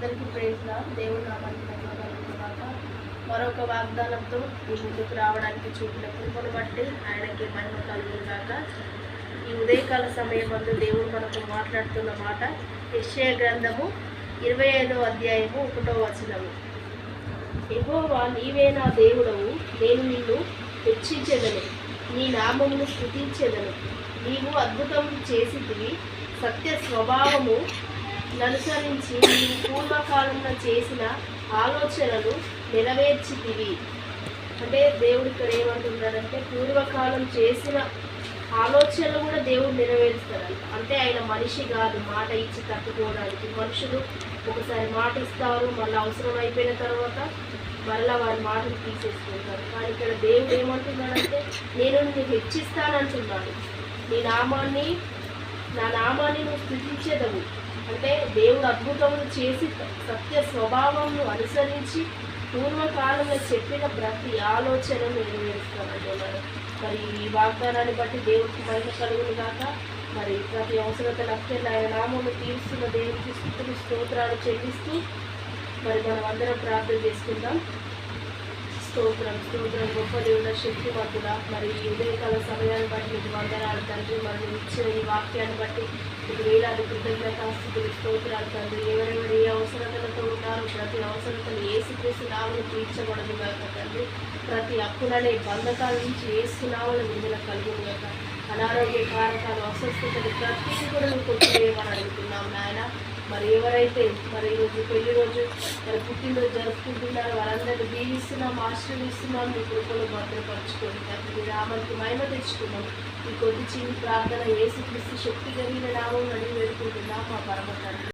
అందరికీ ప్రేమ దేవుడు నామానికి మహిమ కలుగునుగాక. మరొక వాగ్దానంతో ఈ ముందుకు రావడానికి చూపిన కృపను బట్టి ఆయనకి మహిమ కలుగునుగాక. ఈ ఉదయకాల సమయం అందు దేవుడు మనకు మాట్లాడుతున్న మాట యెషయా గ్రంథము 25వ అధ్యాయము 1వ వచనము. యెహోవా నీవే నా దేవుడవు, నేను నిన్ను హెచ్చించెదను, నీ నామమును స్తుతించెదను. నీవు అద్భుతం చేసితివి, సత్య స్వభావము అనుసరించి నీవు పూర్వకాలంలో చేసిన ఆలోచనలు నెరవేర్చితివి. అంటే దేవుడు ఇక్కడ ఏమంటున్నాడంటే పూర్వకాలం చేసిన ఆలోచనలు కూడా దేవుడు నెరవేరుస్తాడంట. అంటే ఆయన మనిషి కాదు మాట ఇచ్చి తట్టుకోవడానికి. మనుషులు ఒకసారి మాట ఇస్తారు, మళ్ళీ అవసరం అయిపోయిన తర్వాత మరలా వారి మాటలు తీసేసుకుంటారు. కానీ ఇక్కడ దేవుడు ఏమంటున్నాడంటే నేను నిన్ను హెచ్చిస్తానంటున్నాడు. నా నామాన్ని నువ్వు స్తుతించెదవు. అంటే దేవుడు అద్భుతములు చేసి సత్య స్వభావంను అనుసరించి పూర్వకాలంలో చెప్పిన ప్రతి ఆలోచనను నెరవేరుస్తానంటున్నాడు. మరి ఈ వాగ్దానాన్ని బట్టి దేవుడికి మహిమ కలుగును గాక. మరి ప్రతి అవసరతలు అత్యంత ఆయన నామమును తీరుస్తున్న దేవుడికి స్తుతులు స్తోత్రాలు చెల్లిస్తూ మరి మనం అందరం ప్రార్థన చేసుకుందాం. స్తోత్రం స్తోత్రం గొప్ప దేవుడ శక్తివంతుడా, మరి ఈ ఉదయకాల సమయాన్ని బట్టి మీకు వందనాలు తండ్రి. మరి ఇచ్చిన ఈ వాక్యాన్ని బట్టి మీకు వేలాది కృతజ్ఞతాస్తుతులు స్తోత్రాలు తండ్రి. ఎవరెవరు ఏ అవసరతలతో ఉన్నారో ప్రతి అవసరతలు యేసుక్రీస్తు నామమున తీర్చబడదు గాక తండ్రి. ప్రతి హక్కులనే బంధకాల నుంచి యేసునామమున విడుదల కలుగును గాక. అనారోగ్య కారకాలు అస్వస్థతలు ప్రతిదీ కూడా నువ్వు కొట్టివేయమని అడుగుతున్నాం నాయన. మరి ఎవరైతే మరి ఈరోజు పెళ్లి రోజు మరి పుట్టినరోజు జరుపుకుంటున్నారో వారందరినీ దీవిస్తున్నాం, ఆశీర్వదిస్తున్నాం. మీ కృపలో భద్రపరచుకోండి తండ్రి. మీ నామానికి మహిమ తెచ్చుకున్నాం. ఈ కొద్ది చిన్న ప్రార్థన యేసుక్రీస్తు శక్తి కలిగిన నామం అడిగి వేడుకుంటున్నాం మా పరమ తండ్రి.